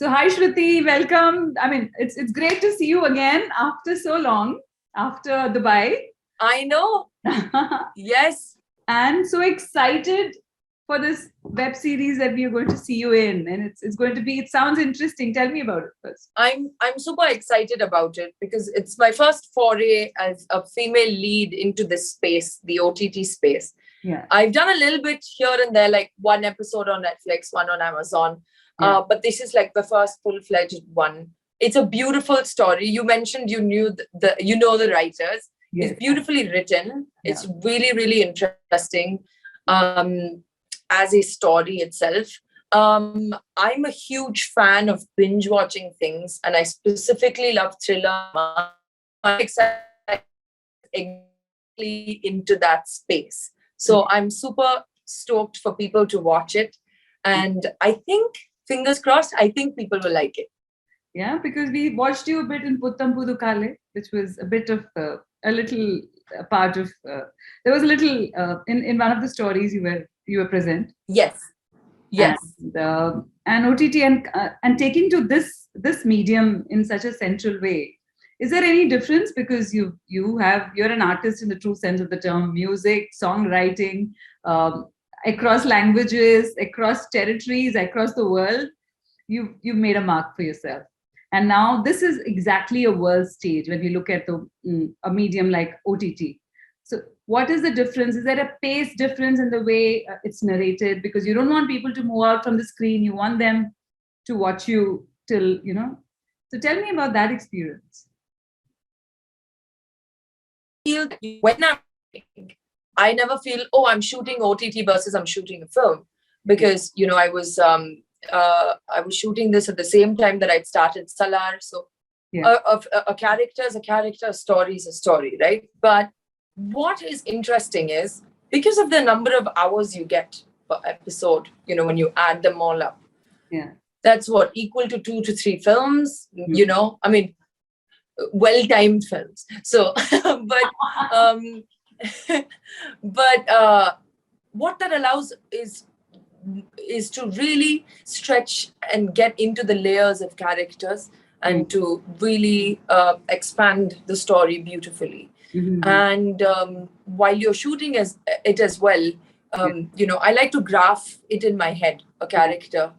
So hi Shruti, welcome. I mean, it's great to see you again after so long, after Dubai. I know. Yes. And so excited for this web series that we are going to see you in. And it's going to be, it sounds interesting. Tell me about it first. I'm super excited about it because it's my first foray as a female lead into this space, the OTT space. Yeah. I've done a little bit here and there, like one episode on Netflix, one on Amazon. Yeah. But this is like the first full-fledged one. It's a beautiful story. You mentioned you knew the writers. Yes. It's beautifully written. Yeah. It's really, really interesting as a story itself. I'm a huge fan of binge watching things, and I specifically love thriller. I'm excited into that space. So I'm super stoked for people to watch it. And I think, fingers crossed, I think people will like it. Yeah, because we watched you a bit in Puttam Pudu Kale, which was a bit of a little part of. There was a little in one of the stories you were present. Yes. Yes. And OTT and taking to this medium in such a central way. Is there any difference because you're an artist in the true sense of the term, music, songwriting, across languages, across territories, across the world, you've made a mark for yourself. And now this is exactly a world stage when we look at a medium like OTT. So what is the difference? Is there a pace difference in the way it's narrated? Because you don't want people to move out from the screen. You want them to watch you till, So tell me about that experience. When I never feel, I'm shooting OTT versus I'm shooting a film, because I was shooting this at the same time that I'd started Salar. So Yeah. a character is a character, a story is a story, right? But what is interesting is because of the number of hours you get per episode, when you add them all up, that's what, equal to 2 to 3 films, I mean, well-timed films. So, but what that allows is to really stretch and get into the layers of characters and to really expand the story beautifully. Mm-hmm. And while you're shooting it as well, I like to graph it in my head, a character,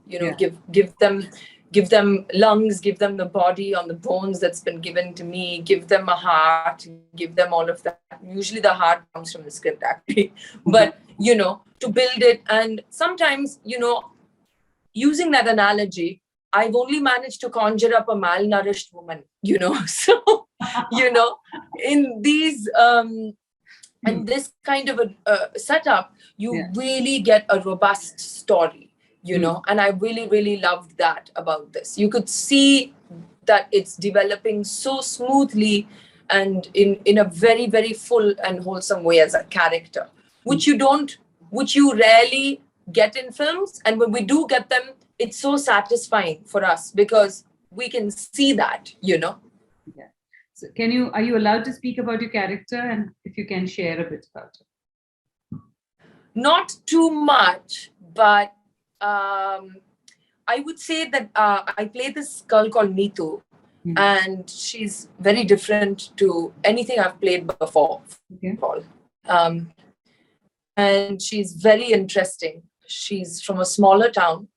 give them lungs, give them the body on the bones that's been given to me, give them a heart, give them all of that. Usually the heart comes from the script, actually. But, to build it. And sometimes, using that analogy, I've only managed to conjure up a malnourished woman, So, in these, and this kind of a setup, you really get a robust story. And I really, really loved that about this. You could see that it's developing so smoothly and in a very, very full and wholesome way as a character, which you rarely get in films. And when we do get them, it's so satisfying for us because we can see that, Yeah. So are you allowed to speak about your character, and if you can share a bit about it? Not too much, but I would say that I play this girl called Neetu, and she's very different to anything I've played before. Okay. And she's very interesting. She's from a smaller town,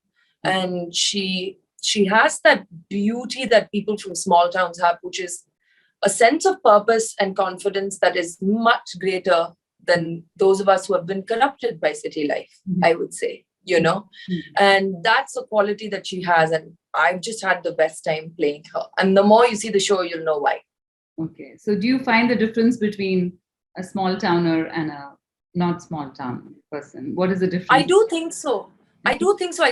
and she has that beauty that people from small towns have, which is a sense of purpose and confidence that is much greater than those of us who have been corrupted by city life, I would say. And that's a quality that she has, and I've just had the best time playing her. And the more you see the show, you'll know why. Okay, so do you find the difference between a small towner and a not small town person? What is the difference? I do think so. I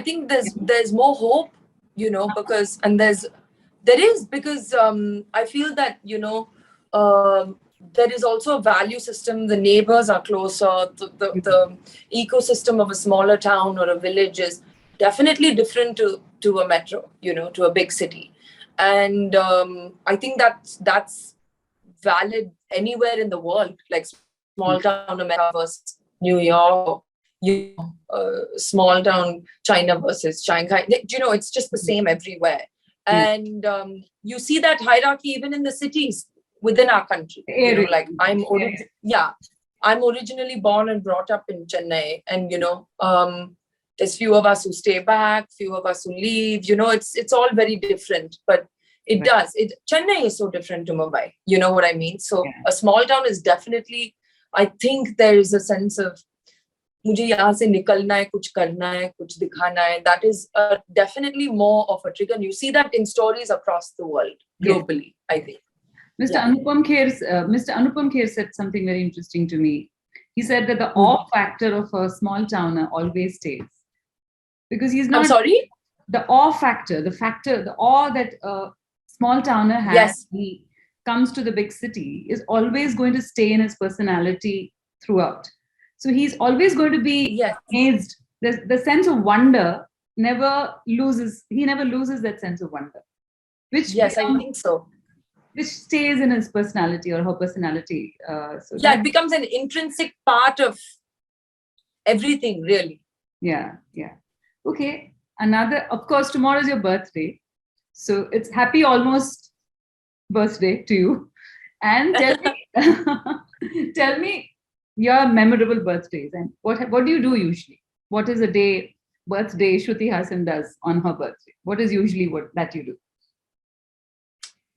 think there's more hope, because I feel that there is also a value system. The neighbors are closer. The ecosystem of a smaller town or a village is definitely different to a metro, to a big city. And I think that's valid anywhere in the world, like small town America versus New York, small town China versus Shanghai. It's just the same everywhere. And you see that hierarchy even in the cities within our country. Like I'm originally born and brought up in Chennai, and there's few of us who stay back, few of us who leave. It's all very different, but Chennai is so different to Mumbai. You know what I mean? So a small town is definitely, I think there is a sense of मुझे यहाँ से निकलना है, कुछ करना है, कुछ दिखाना है. That is definitely more of a trigger. And you see that in stories across the world, globally, I think. Mr. Anupam Kher said something very interesting to me. He said that the awe factor of a small towner always stays. Because he's not... I'm sorry? The awe factor, the awe that a small towner has, he comes to the big city, is always going to stay in his personality throughout. So he's always going to be amazed. The sense of wonder never loses. He never loses that sense of wonder. Which I think so. Which stays in his personality or her personality. It becomes an intrinsic part of everything, really. Yeah. Okay. Of course, tomorrow is your birthday. So it's happy almost birthday to you. And tell me your memorable birthdays and what do you do usually? What is a birthday Shruti Haasan does on her birthday? What is usually that you do?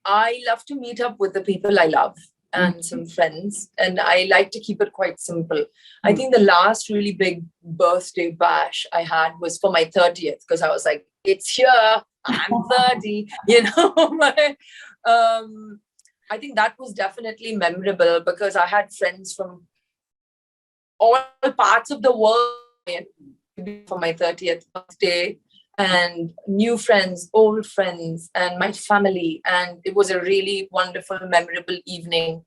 I love to meet up with the people I love and some friends, and I like to keep it quite simple. I think the last really big birthday bash I had was for my 30th, because I was like, it's here, I'm 30, I think that was definitely memorable because I had friends from all parts of the world for my 30th birthday, and new friends, old friends, and my family. And it was a really wonderful, memorable evening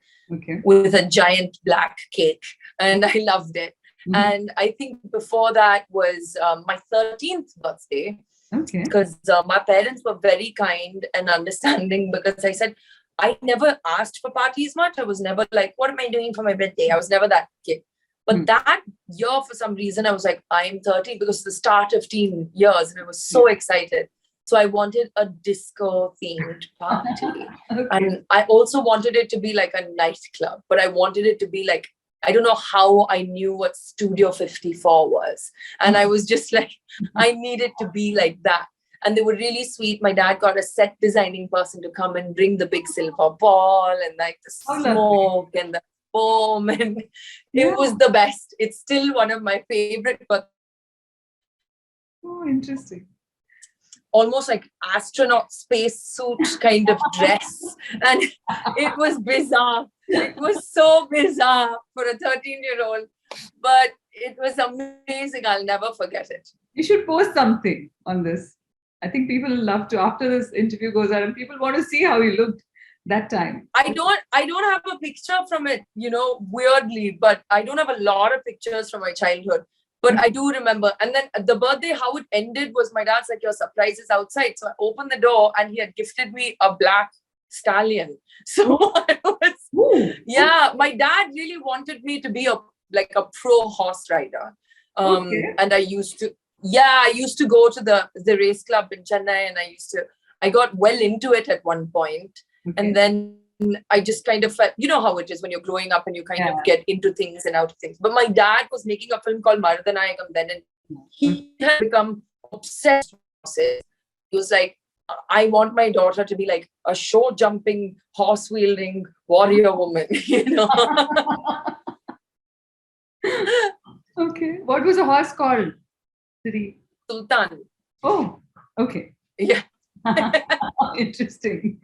with a giant black cake. And I loved it. And I think before that was my 13th birthday. Because my parents were very kind and understanding, because I said, I never asked for parties much. I was never like, what am I doing for my birthday? I was never that kid. But that year, for some reason, I was like, I'm 30, because it's the start of teen years. And I was so excited. So I wanted a disco-themed party. And I also wanted it to be like a nightclub. But I wanted it to be like, I don't know how I knew what Studio 54 was. And I was just like, I needed to be like that. And they were really sweet. My dad got a set designing person to come and bring the big silver ball and like the smoke and the foam, and it was the best. It's still one of my favorite. But interesting. Almost like astronaut spacesuit kind of dress, and it was bizarre. It was so bizarre for a 13-year-old, but it was amazing. I'll never forget it. You should post something on this. I think people love to, after this interview goes out, and people want to see how you looked that time. I don't have a picture from it, weirdly, but I don't have a lot of pictures from my childhood. But I do remember. And then the birthday, how it ended was my dad's like, your surprise is outside. So I opened the door and he had gifted me a black stallion. So I was, my dad really wanted me to be a pro horse rider. And I used to go to the race club in Chennai, and I got well into it at one point. And then I just kind of felt, you know how it is when you're growing up and you kind of get into things and out of things. But my dad was making a film called Maradanayakam then, and he had become obsessed with it. He was like, I want my daughter to be like a show jumping, horse wielding warrior woman, Okay. What was the horse called? Sultan. Oh, okay. Yeah. Interesting.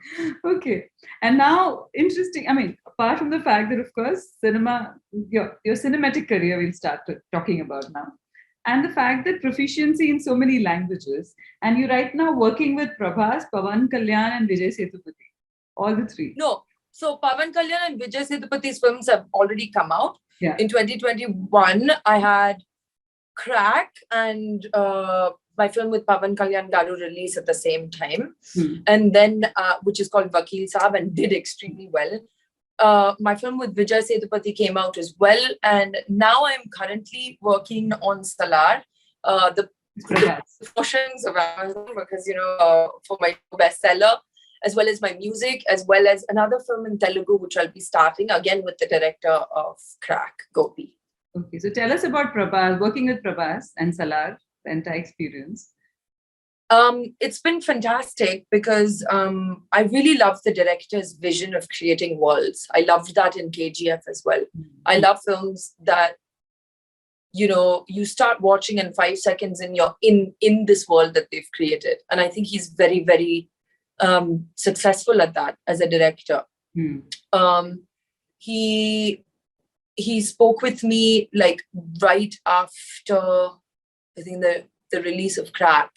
Okay. And now, interesting. I mean, apart from the fact that, of course, cinema, your cinematic career we'll start talking about now. And the fact that proficiency in so many languages. And you're right now working with Prabhas, Pavan Kalyan, and Vijay Sethupathi. All the three. No. So Pavan Kalyan and Vijay Sethupathi's films have already come out. Yeah. In 2021, I had Crack and my film with Pavan Kalyan Garu released at the same time. And then, which is called Vakil Saab, and did extremely well. my film with Vijay Sethupathi came out as well. And now I'm currently working on Salar, the promotions of Amazon, because, for my bestseller, as well as my music, as well as another film in Telugu, which I'll be starting again with the director of Crack, Gopi. Okay, so tell us about Prabhas, working with Prabhas and Salar, the entire experience. It's been fantastic because I really love the director's vision of creating worlds. I loved that in KGF as well. I love films that, you start watching in 5 seconds and you're in this world that they've created. And I think he's very, very successful at that as a director. He spoke with me like right after, I think, the release of Crack,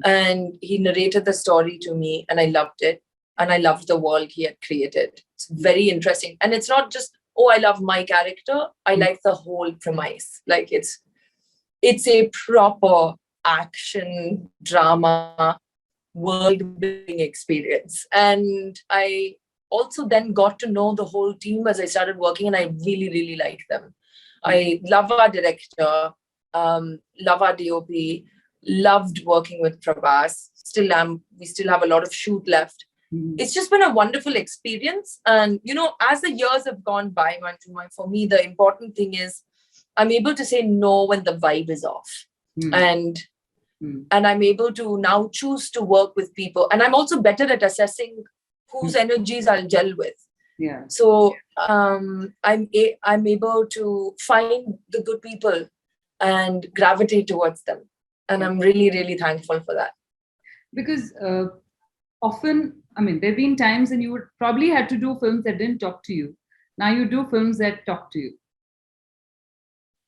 and he narrated the story to me, and I loved it, and I loved the world he had created. It's very interesting, and it's not just, oh, I love my character. I like the whole premise. Like it's a proper action drama world building experience, and I also then got to know the whole team as I started working, and I really, really like them. I love our director, love our DOP, loved working with Prabhas. We still have a lot of shoot left. It's just been a wonderful experience. And, as the years have gone by, Manju, for me, the important thing is I'm able to say no when the vibe is off. And I'm able to now choose to work with people. And I'm also better at assessing whose energies I'll gel with. Yeah. So I'm able to find the good people and gravitate towards them. And I'm really, really thankful for that. Because often, there have been times when you would probably had to do films that didn't talk to you. Now you do films that talk to you.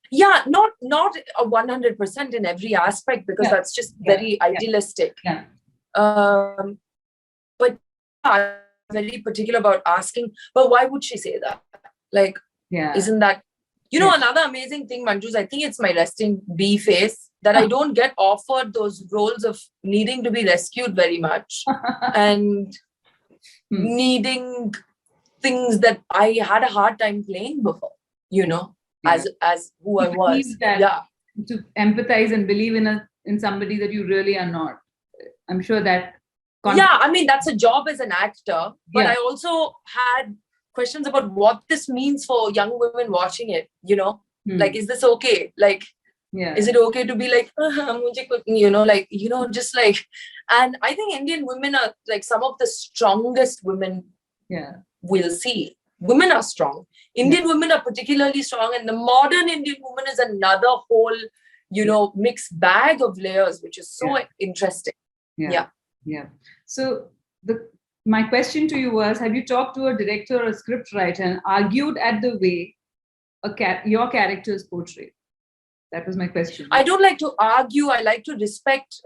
Yeah, not 100% in every aspect, because that's just very idealistic. Yeah. But I'm very particular about asking, but why would she say that? Like, isn't that, another amazing thing, Manju, I think it's my resting bee face that I don't get offered those roles of needing to be rescued very much and needing things that I had a hard time playing before, as who I was. To empathize and believe in somebody that you really are not. I'm sure that. That's a job as an actor, but I also had questions about what this means for young women watching it, like, is this okay? Like, is it okay to be like, just like, and I think Indian women are like some of the strongest women we'll see. Women are strong. Indian women are particularly strong, and the modern Indian woman is another whole, mixed bag of layers, which is so interesting. Yeah. So my question to you was, have you talked to a director or a script writer and argued at the way your character is portrayed? That was my question. I don't like to argue. I like to respect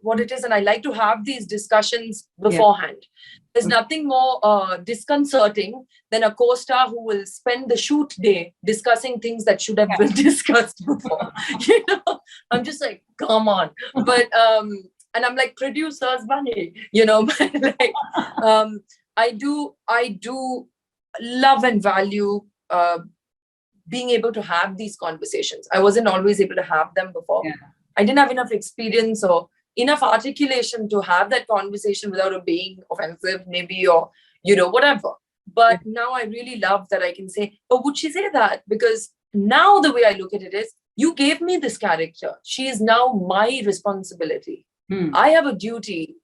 what it is, and I like to have these discussions beforehand. There's nothing more disconcerting than a co-star who will spend the shoot day discussing things that should have been discussed before. I'm just like, come on. But and I'm like, producers, money, but like, I do love and value being able to have these conversations. I wasn't always able to have them before. I didn't have enough experience or enough articulation to have that conversation without it being offensive, maybe, or, whatever. But now I really love that I can say, oh, would she say that? Because now the way I look at it is, you gave me this character. She is now my responsibility. I have a duty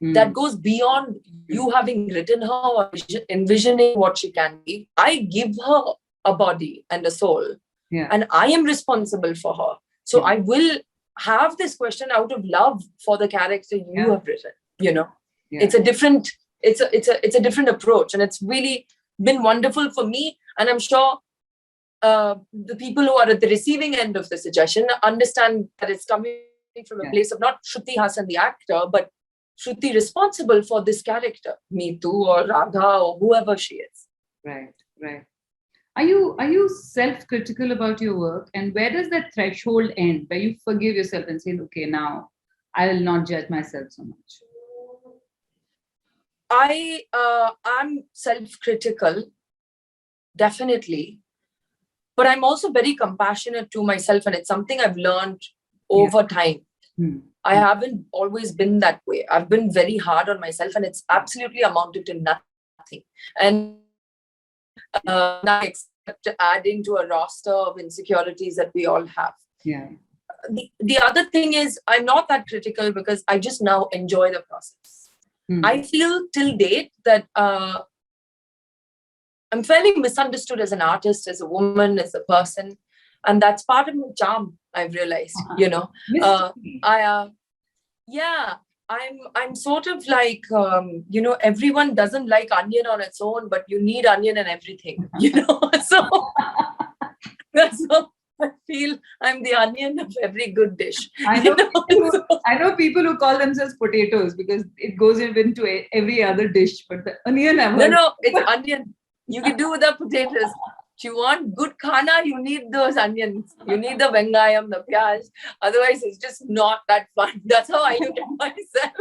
that goes beyond you having written her or envisioning what she can be. I give her a body and a soul, and I am responsible for her. So I will have this question out of love for the character you have written. It's a different, it's a different approach, and it's really been wonderful for me. And I'm sure the people who are at the receiving end of the suggestion understand that it's coming from a place of not Shruti Haasan, the actor, but Shruti responsible for this character, Meetu or Radha or whoever she is. Right. Are you self-critical about your work, and where does that threshold end, where you forgive yourself and say, okay, now I will not judge myself so much? I'm self-critical definitely. But I'm also very compassionate to myself, and it's something I've learned over time. I haven't always been that way. I've been very hard on myself, and it's absolutely amounted to nothing. And now except adding to a roster of insecurities that we all have. Yeah. The other thing is, I'm not that critical because I just now enjoy the process. I feel till date that I'm fairly misunderstood as an artist, as a woman, as a person. And that's part of my charm, I've realized, I'm sort of like, everyone doesn't like onion on its own, but you need onion in everything, so that's how I feel. I'm the onion of every good dish. I know people who call themselves potatoes because it goes into every other dish, but the onion, No, it's onion. You can do without potatoes. If you want good khana, you need those onions. You need the vengayam, the pyaj. Otherwise, it's just not that fun. That's how I look at myself.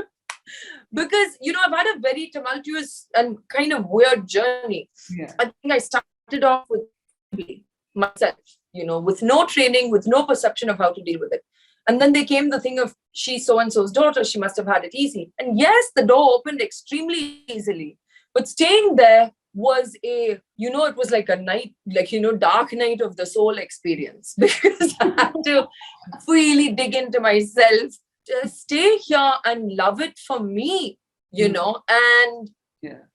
Because, I've had a very tumultuous and kind of weird journey. Yeah. I think I started off with myself, with no training, with no perception of how to deal with it. And then there came the thing of, she's so-and-so's daughter, she must have had it easy. And yes, the door opened extremely easily. But staying there was it was like a night, dark night of the soul experience, because I had to really dig into myself, just stay here and love it for me, and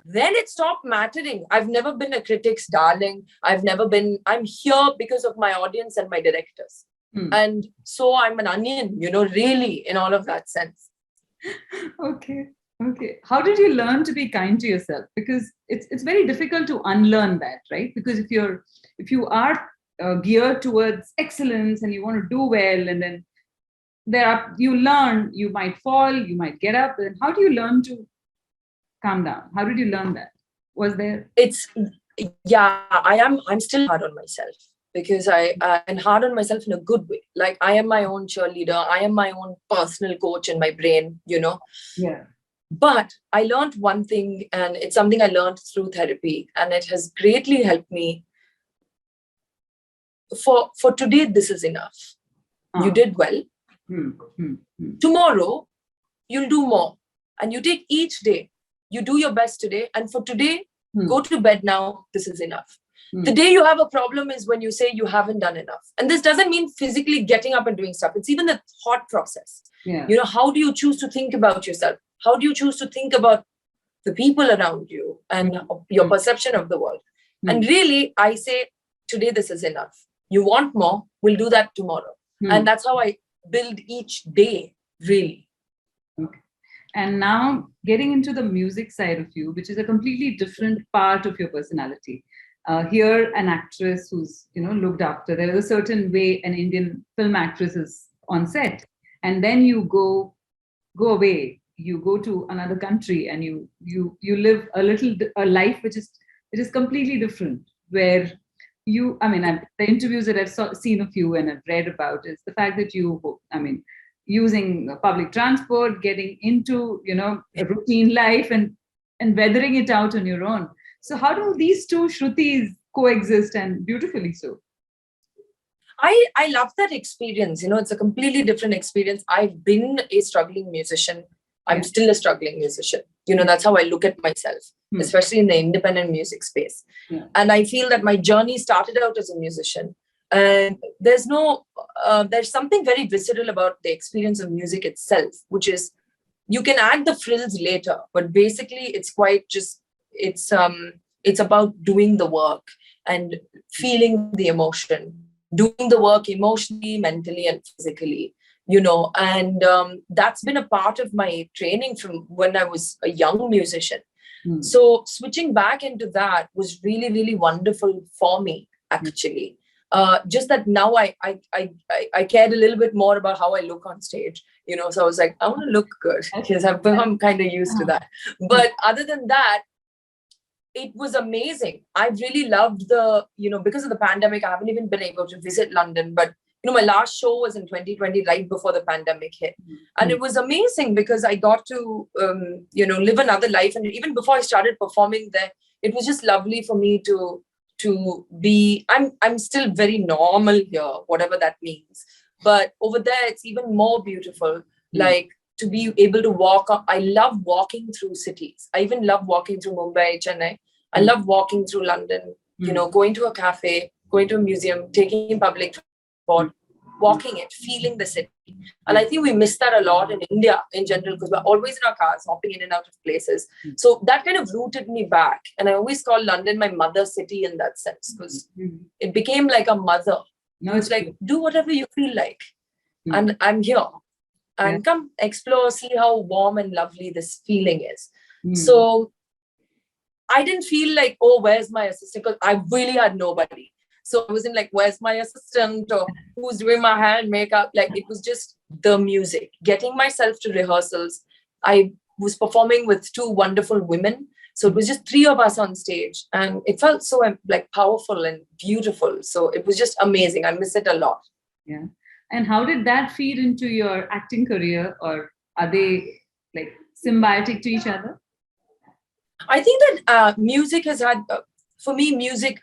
then it stopped mattering. I've never been a critic's darling. I'm here because of my audience and my directors. And so I'm an onion, really, in all of that sense. Okay. How did you learn to be kind to yourself? Because it's very difficult to unlearn that, right? Because if you are geared towards excellence and you want to do well, and then you learn, you might fall, you might get up. And how do you learn to calm down? How did you learn that? Was there? I'm still hard on myself, because I'm hard on myself in a good way. Like, I am my own cheerleader. I am my own personal coach in my brain, Yeah. But I learned one thing, and it's something I learned through therapy, and it has greatly helped me. For today, this is enough. You did well. Tomorrow, you'll do more. And you take each day. You do your best today. And for today, go to bed now. This is enough. The day you have a problem is when you say you haven't done enough. And this doesn't mean physically getting up and doing stuff. It's even the thought process. Yeah. How do you choose to think about yourself? How do you choose to think about the people around you and your perception of the world? And really, I say, today, this is enough. You want more, we'll do that tomorrow. And that's how I build each day, really. Okay. And now getting into the music side of you, which is a completely different part of your personality. Here, an actress who's looked after. There is a certain way an Indian film actress is on set, and then you go away. You go to another country, and you live a life which is completely different. Where the interviews that I've seen of you and I've read about is the fact that using public transport, getting into a routine life and weathering it out on your own. So how do these two Shrutis coexist, and beautifully so? I love that experience. It's a completely different experience. I've been a struggling musician. I'm still a struggling musician. That's how I look at myself, especially in the independent music space. Yeah. And I feel that my journey started out as a musician. And there's something very visceral about the experience of music itself, which is, you can add the frills later, but basically it's quite just, it's about doing the work and feeling the emotion, doing the work emotionally, mentally, and physically, and that's been a part of my training from when I was a young musician. So switching back into that was really, really wonderful for me, actually. Just that now I cared a little bit more about how I look on stage, so I was like, I want to look good, because I'm kind of used to that. But other than that, it was amazing. I really loved because of the pandemic, I haven't even been able to visit London, but my last show was in 2020, right before the pandemic hit. And it was amazing because I got to, live another life. And even before I started performing there, it was just lovely for me to to be, I'm still very normal here, whatever that means. But over there, it's even more beautiful. Like to be able to walk. I love walking through cities. I even love walking through Mumbai, Chennai. I love walking through London, going to a cafe, going to a museum, taking public transport, walking it, feeling the city. And I think we miss that a lot in India in general, because we're always in our cars, hopping in and out of places. So that kind of rooted me back. And I always call London my mother city in that sense, because it became like a mother. No, it's like, do whatever you feel like. And I'm here. And come explore, see how warm and lovely this feeling is. So I didn't feel like, oh, where's my assistant? Because I really had nobody. So I wasn't like, where's my assistant, or who's doing my hair and makeup? Like, it was just the music, getting myself to rehearsals. I was performing with two wonderful women. So it was just three of us on stage, and it felt so like powerful and beautiful. So it was just amazing. I miss it a lot. Yeah. And how did that feed into your acting career, or are they like symbiotic to each other? I think that music has had, for me, music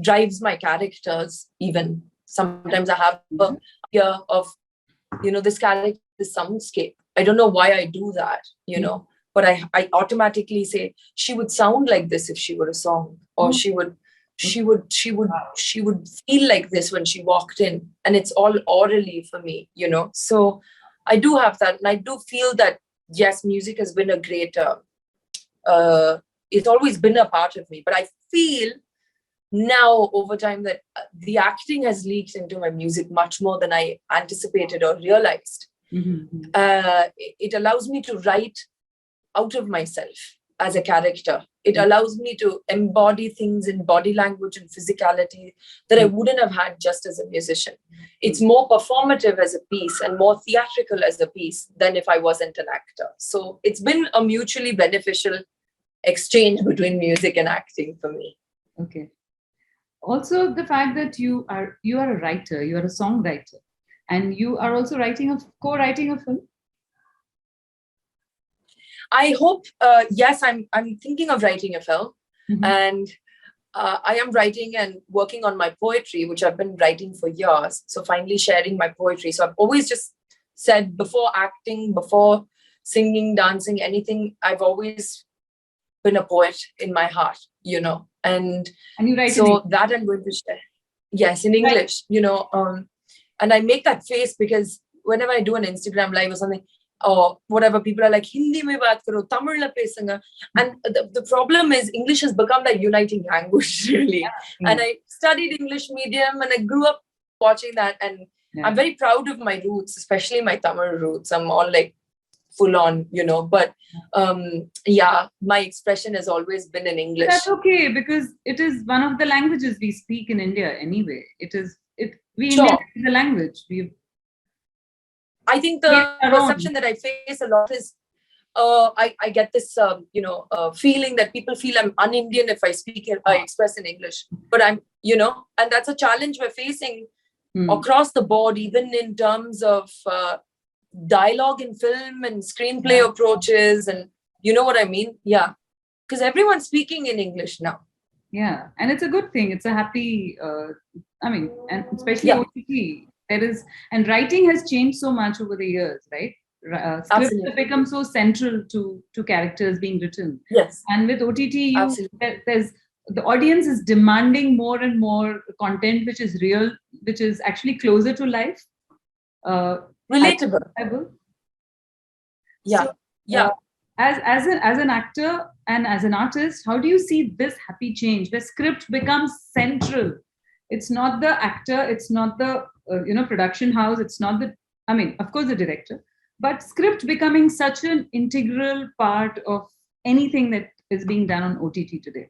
drives my characters. Even sometimes I have an idea of, this character, this soundscape. I don't know why I do that, but I automatically say she would sound like this if she were a song, or she would feel like this when she walked in, and it's all orally for me, So I do have that, and I do feel that yes, music has been a great. It's always been a part of me, but I feel now over time that the acting has leaked into my music much more than I anticipated or realized. It allows me to write out of myself as a character. It allows me to embody things in body language and physicality that I wouldn't have had just as a musician. It's more performative as a piece and more theatrical as a piece than if I wasn't an actor. So it's been a mutually beneficial exchange between music and acting for me. Okay. Also, the fact that you are a writer, you are a songwriter, and you are also co-writing a film. I hope, yes, I'm thinking of writing a film, and I am writing and working on my poetry, which I've been writing for years. So finally sharing my poetry. So I've always just said, before acting, before singing, dancing, anything, I've always been a poet in my heart, and you write so that I'm going to share. Yes, in English, and I make that face because whenever I do an Instagram live or something, or whatever, people are like, Hindi mein baat karo, Tamil la pesanga. And the problem is English has become that uniting language, really. And I studied English medium, and I grew up watching that, and I'm very proud of my roots, especially my Tamil roots. I'm all like full on, but my expression has always been in English. That's okay, because it is one of the languages we speak in India anyway. We invented the language. I think the perception that I face a lot is I get this feeling that people feel I'm un-Indian if I express in English, but I'm and that's a challenge we're facing across the board, even in terms of dialogue in film and screenplay approaches, and you know what I mean? Yeah, because everyone's speaking in English now. Yeah, and it's a good thing. It's a happy. And especially OTT, and writing has changed so much over the years, right? Scripts have become so central to characters being written. Yes, and with OTT, there's the audience is demanding more and more content, which is real, which is actually closer to life. Relatable. So, as an actor and as an artist, how do you see this happy change where script becomes central? It's not the actor, it's not the production house, it's not of course the director, but script becoming such an integral part of anything that is being done on OTT today.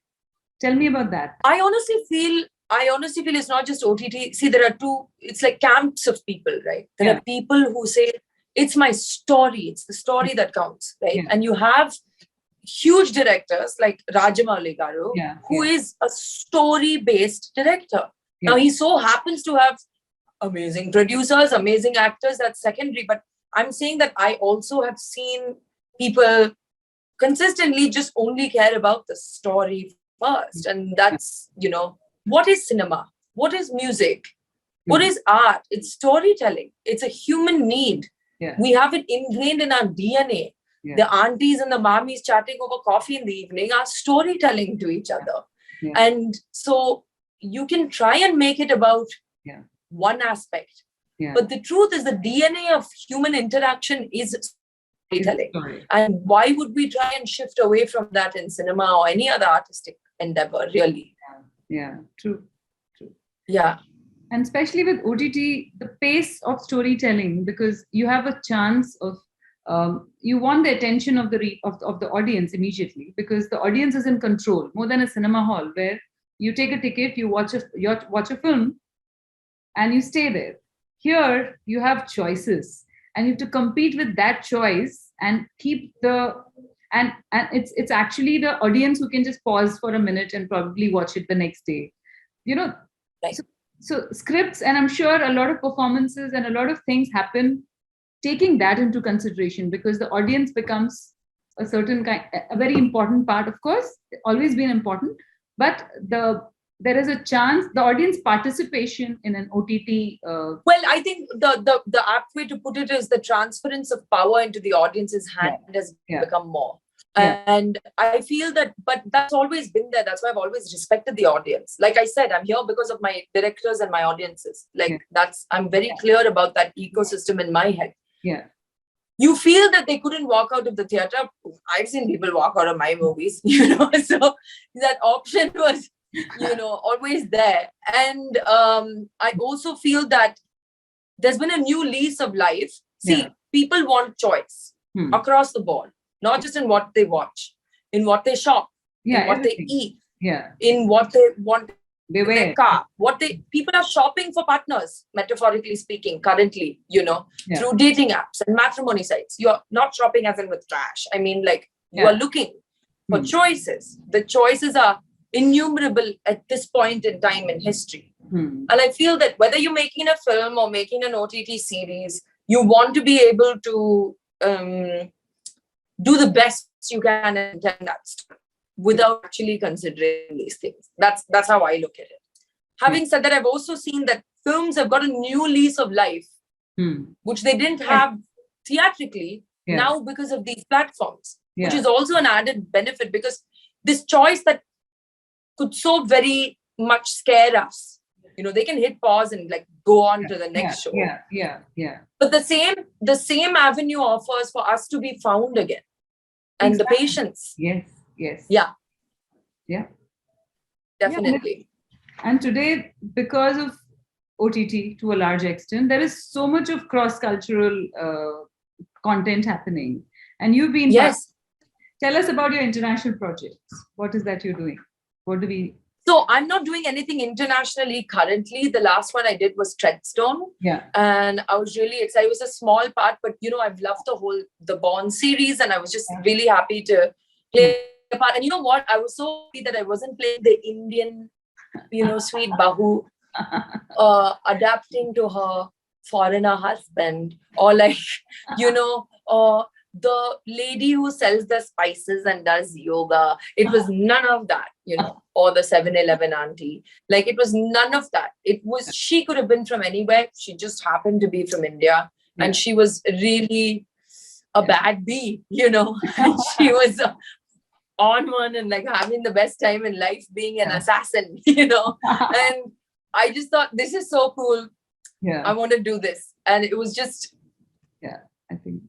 Tell me about that. I honestly feel it's not just OTT. See, there are two, it's like camps of people, right? There are people who say, it's my story. It's the story that counts, right? And you have huge directors like Rajamouli Garu, who is a story-based director. Now, he so happens to have amazing producers, amazing actors, that's secondary. But I'm saying that I also have seen people consistently just only care about the story first. And that's, what is cinema? What is music? What is art? It's storytelling. It's a human need. We have it ingrained in our DNA. The aunties and the mommies chatting over coffee in the evening are storytelling to each other. And so you can try and make it about one aspect. But the truth is the DNA of human interaction is storytelling. And why would we try and shift away from that in cinema or any other artistic endeavor, really? Yeah, true. Yeah. And especially with OTT, the pace of storytelling, because you have a chance of, you want the attention of the audience immediately, because the audience is in control more than a cinema hall where you take a ticket, you watch a film, and you stay there. Here, you have choices, and you have to compete with that choice and keep and it's actually the audience who can just pause for a minute and probably watch it the next day. Right. So scripts, and I'm sure a lot of performances and a lot of things happen taking that into consideration, because the audience becomes a very important part. Of course, always been important, but there is a chance the audience participation in an OTT. Well, I think the apt way to put it is the transference of power into the audience's hand has become more. And I feel that, but that's always been there. That's why I've always respected the audience. Like I said, I'm here because of my directors and my audiences. I'm very clear about that ecosystem in my head. Yeah. You feel that they couldn't walk out of the theater. I've seen people walk out of my movies, so that option was, always there. And I also feel that there's been a new lease of life. See, people want choice across the board. Not just in what they watch, in what they shop, in what they eat, in what they want in their car. People are shopping for partners, metaphorically speaking, currently, through dating apps and matrimony sites. You're not shopping as in with trash. I mean, you are looking for choices. The choices are innumerable at this point in time in history. And I feel that whether you're making a film or making an OTT series, you want to be able to do the best you can and tell that story without actually considering these things. That's how I look at it. Having said that, I've also seen that films have got a new lease of life, which they didn't have theatrically now because of these platforms, which is also an added benefit, because this choice that could so very much scare us, they can hit pause and go on to the next show. But the same avenue offers for us to be found again. And the patience. Yes. Yeah. Yeah. Definitely. And today, because of OTT to a large extent, there is so much of cross-cultural content happening. And you've been... Yes. Tell us about your international projects. What is that you're doing? So I'm not doing anything internationally currently. The last one I did was Treadstone. Yeah. And I was really excited. It was a small part, but I've loved the Bond series, and I was just really happy to play a part. And you know what? I was so happy that I wasn't playing the Indian, sweet Bahu, adapting to her foreigner husband, or the lady who sells the spices and does yoga. It was none of that, or the 7-Eleven auntie. It was none of that. It was, she could have been from anywhere. She just happened to be from India. And she was really a bad bee, and she was on one and having the best time in life being an assassin, and I just thought, this is so cool. I want to do this. And it was just, I think,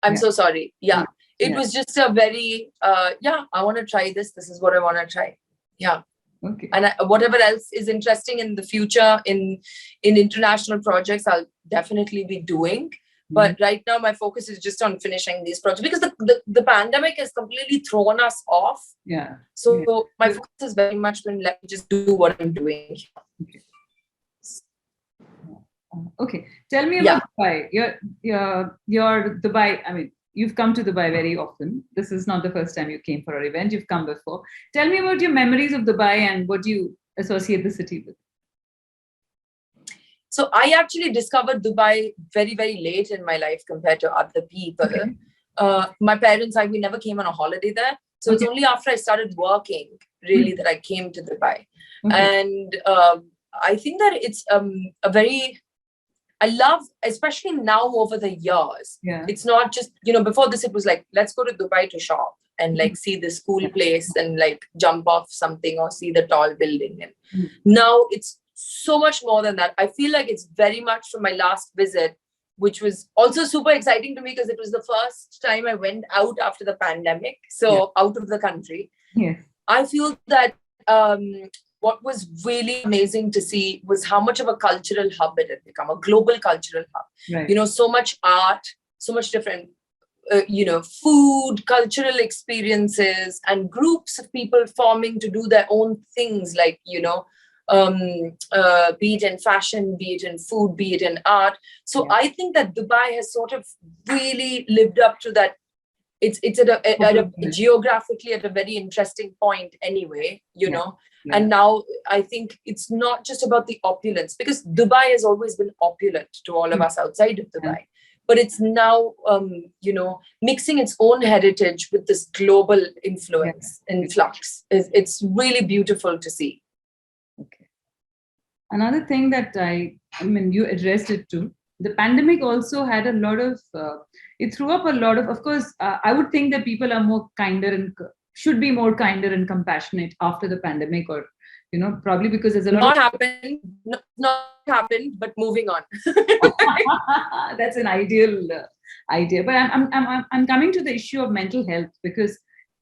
I'm so sorry. It was just a very, I want to try this. This is what I want to try. Yeah. Okay. And whatever else is interesting in the future in international projects, I'll definitely be doing. But right now, my focus is just on finishing these projects, because the pandemic has completely thrown us off. Yeah. So my focus has very much been, let me just do what I'm doing. Okay. Tell me about Dubai. Your Dubai, I mean, you've come to Dubai very often. This is not the first time you came for our event. You've come before. Tell me about your memories of Dubai and what you associate the city with. So I actually discovered Dubai very, very late in my life compared to other people. Okay. My parents, we never came on a holiday there. So it's only after I started working really that I came to Dubai. And I think that it's a very, I love, especially now over the years. It's not just, before this, it was like, let's go to Dubai to shop and like see this cool place and like jump off something or see the tall building. And now it's so much more than that. I feel like it's very much from my last visit, which was also super exciting to me because it was the first time I went out after the pandemic. So out of the country. I feel that what was really amazing to see was how much of a cultural hub it had become, a global cultural hub. So much art, so much different, food, cultural experiences, and groups of people forming to do their own things, like, be it in fashion, be it in food, be it in art. So I think that Dubai has sort of really lived up to that. It's at a geographically at a very interesting point anyway, and now I think it's not just about the opulence, because Dubai has always been opulent to all of us outside of Dubai, but it's now, mixing its own heritage with this global influence influx. It's really beautiful to see. Another thing that I mean, you addressed it too. The pandemic also had a lot of, it threw up a lot of course, I would think that people are more kinder and should be more kinder and compassionate after the pandemic, or, probably because there's a lot not happened, but moving on. That's an ideal idea. But I'm coming to the issue of mental health, because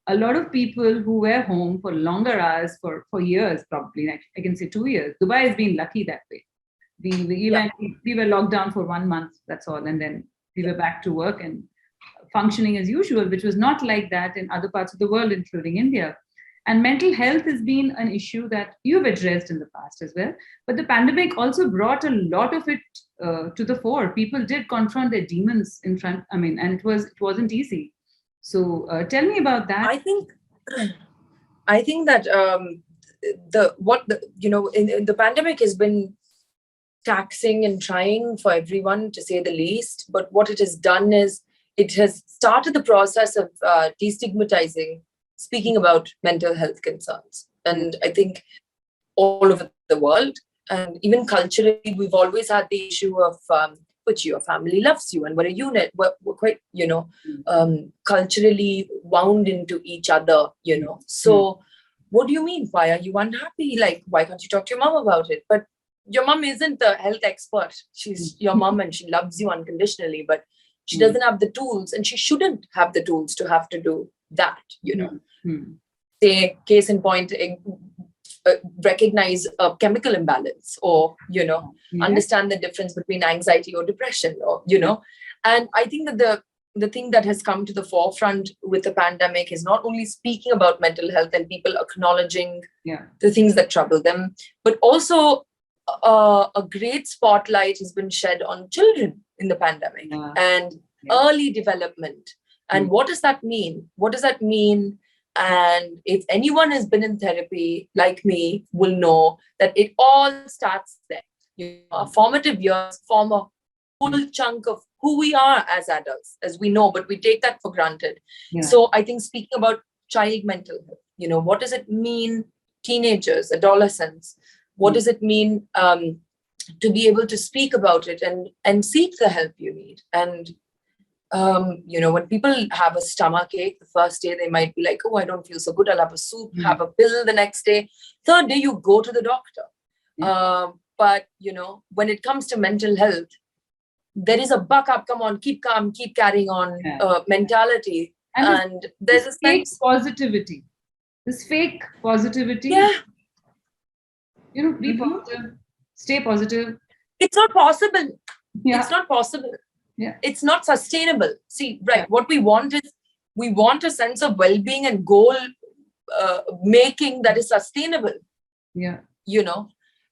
a lot of people who were home for longer hours for years, probably, I can say 2 years. Dubai has been lucky that way. We were locked down for 1 month, that's all. And then we were back to work and functioning as usual, which was not like that in other parts of the world, including India. And mental health has been an issue that you've addressed in the past as well. But the pandemic also brought a lot of it to the fore. People did confront their demons in front. I mean, and it wasn't easy. So tell me about that. I think that in the pandemic has been taxing and trying for everyone, to say the least. But what it has done is it has started the process of destigmatizing, speaking about mental health concerns. And I think all over the world, and even culturally, we've always had the issue of which your family loves you, and we're a unit. We're quite, culturally wound into each other, So what do you mean? Why are you unhappy? Like, why can't you talk to your mom about it? But your mom isn't a health expert. She's your mom and she loves you unconditionally, but she doesn't have the tools, and she shouldn't have the tools to have to do that, Say, case in point, recognize a chemical imbalance, or, understand the difference between anxiety or depression, or, And I think that the thing that has come to the forefront with the pandemic is not only speaking about mental health and people acknowledging the things that trouble them, but also a great spotlight has been shed on children in the pandemic and early development. And what does that mean? What does that mean? And if anyone has been in therapy like me will know that it all starts there. Our formative years form a full chunk of who we are as adults, as we know, but we take that for granted. So I think speaking about child mental health, what does it mean? Teenagers, adolescents, what does it mean to be able to speak about it and seek the help you need? And when people have a stomach ache, the first day they might be like, oh, I don't feel so good. I'll have a soup, have a pill the next day. Third day, you go to the doctor. But, when it comes to mental health, there is a buck up, come on, keep calm, keep carrying on mentality. And there's a fake positivity. This fake positivity. Be positive, stay positive. It's not possible. It's not possible. It's not sustainable. See, what we want is, we want a sense of well-being and goal making that is sustainable.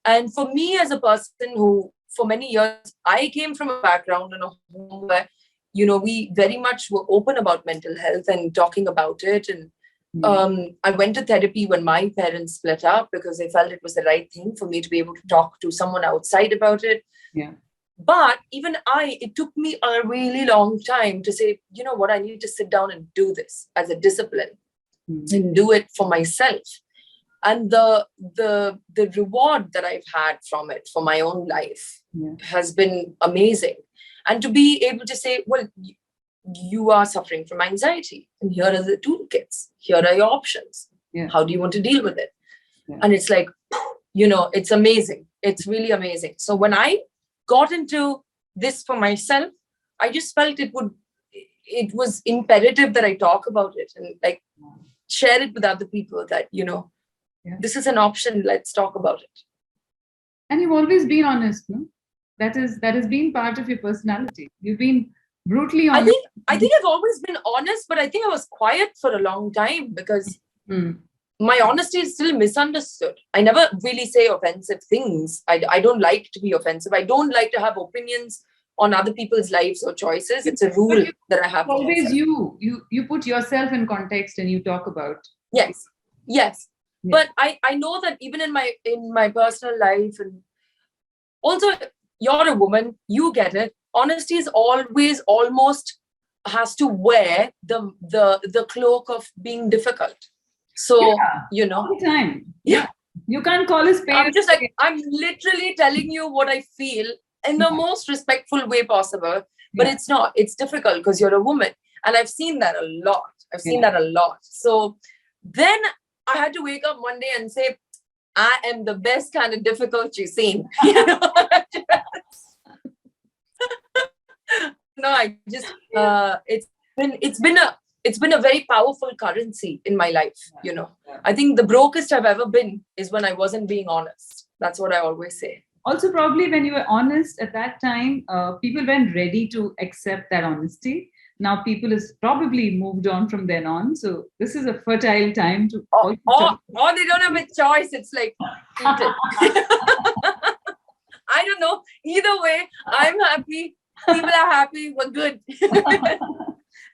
And for me as a person who, for many years, I came from a background in a home where, we very much were open about mental health and talking about it. And I went to therapy when my parents split up because they felt it was the right thing for me to be able to talk to someone outside about it. But even it took me a really long time to say, you know what, I need to sit down and do this as a discipline. and do it for myself. And the reward that I've had from it for my own life has been amazing. And to be able to say, well, you are suffering from anxiety, and here are the toolkits. Here are your options. How do you want to deal with it? And it's like, it's amazing. It's really amazing. So when I got into this for myself, I just felt it was imperative that I talk about it and like share it with other people that, this is an option. Let's talk about it. And you've always been honest, no? That has been part of your personality. You've been brutally honest. I think I've always been honest, but I think I was quiet for a long time because my honesty is still misunderstood. I never really say offensive things. I don't like to be offensive. I don't like to have opinions on other people's lives or choices. It's a rule that I have. Always you put yourself in context and you talk about. Yes. But I know that even in my personal life, and also you're a woman, you get it. Honesty is always almost has to wear the cloak of being difficult. So all the time. You can't call a spade. I'm just like, I'm literally telling you what I feel in the most respectful way possible, but it's not. It's difficult because you're a woman, and I've seen that a lot. So then I had to wake up one day and say, I am the best kind of difficult you've seen. No, I just it's been a very powerful currency in my life. I think the brokest I've ever been is when I wasn't being honest. That's what I always say. Also, probably when you were honest at that time, people weren't ready to accept that honesty. Now people has probably moved on from then on. So this is a fertile time to. Or they don't have a choice. It's like, I don't know. Either way, I'm happy. People are happy. We're good.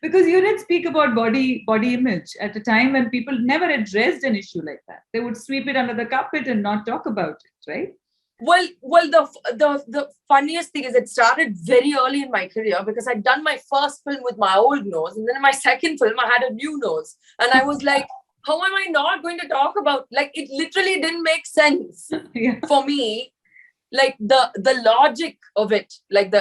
Because you didn't speak about body image at a time when people never addressed an issue like that. They would sweep it under the carpet and not talk about it, right? Well, the funniest thing is it started very early in my career because I'd done my first film with my old nose, and then in my second film I had a new nose, and I was like, how am I not going to talk about, like, it literally didn't make sense for me, like the logic of it, like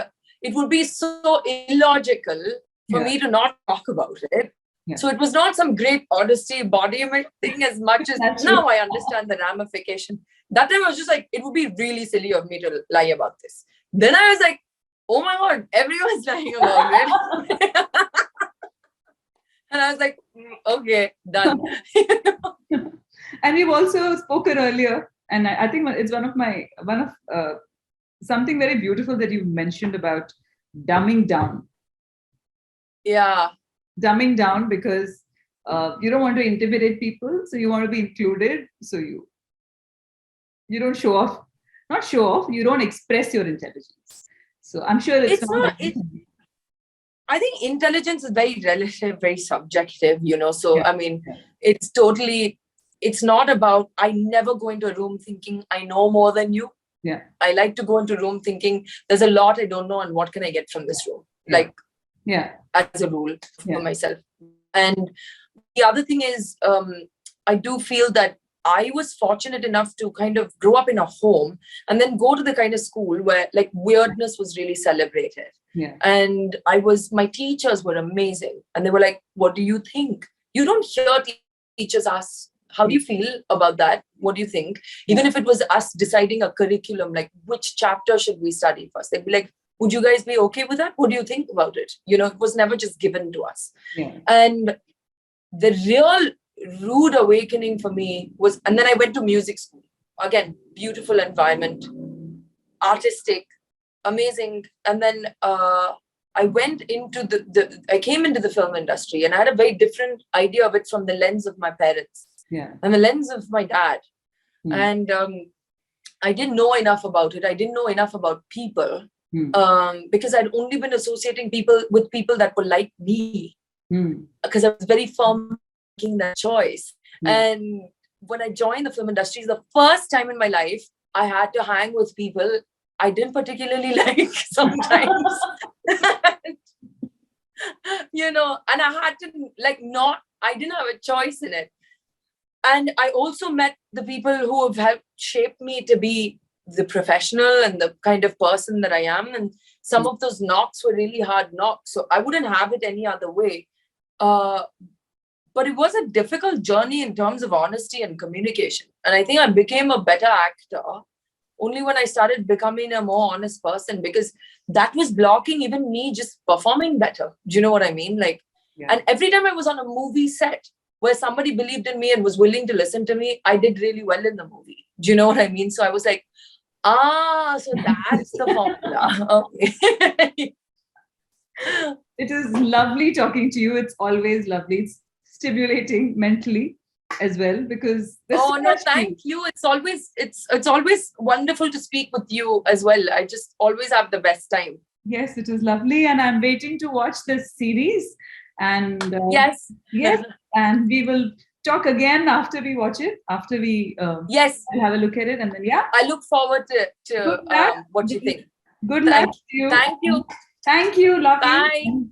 it would be so illogical for me to not talk about it. So it was not some great honesty body image thing as much as now I understand the ramification. That time I was just like, it would be really silly of me to lie about this. Then I was like, oh my God, everyone's lying about it. And I was like, okay, done. And we've also spoken earlier, and I think it's one of something very beautiful that you mentioned about dumbing down. Yeah. Dumbing down because you don't want to intimidate people, so you want to be included. So you don't show off. Not show off. You don't express your intelligence. So I'm sure it's not. I think intelligence is very relative, very subjective. So I mean, it's not about. I never go into a room thinking I know more than you. Yeah. I like to go into a room thinking there's a lot I don't know, and what can I get from this room? As a rule for myself. And the other thing is, I do feel that I was fortunate enough to kind of grow up in a home and then go to the kind of school where like weirdness was really celebrated. And my teachers were amazing. And they were like, what do you think? You don't hear teachers ask, how do you feel about that? What do you think? Even if it was us deciding a curriculum, like which chapter should we study first? They'd be like, would you guys be okay with that? What do you think about it? It was never just given to us. And the real rude awakening for me was, and then I went to music school. Again, beautiful environment, artistic, amazing. And then I went into I came into the film industry, and I had a very different idea of it from the lens of my parents and the lens of my dad. And I didn't know enough about it. I didn't know enough about people. Because I'd only been associating with people that were like me, because I was very firm making that choice. And when I joined the film industry, the first time in my life, I had to hang with people I didn't particularly like sometimes. And I had to I didn't have a choice in it. And I also met the people who have helped shape me to be the professional and the kind of person that I am. And some of those knocks were really hard knocks. So I wouldn't have it any other way. But it was a difficult journey in terms of honesty and communication. And I think I became a better actor only when I started becoming a more honest person, because that was blocking even me just performing better. Do you know what I mean? Like, and every time I was on a movie set where somebody believed in me and was willing to listen to me, I did really well in the movie. Do you know what I mean? So I was like, so that's the formula. Okay. It is lovely talking to you. It's always lovely. It's stimulating mentally as well, because thank you. It's always wonderful to speak with you as well. I just always have the best time. Yes, it is lovely, and I'm waiting to watch this series. And yes, and we will talk again after we watch it. After we have a look at it, and then I look forward to what you think. Good luck to you. Thank you. Thank you. Love Bye. you.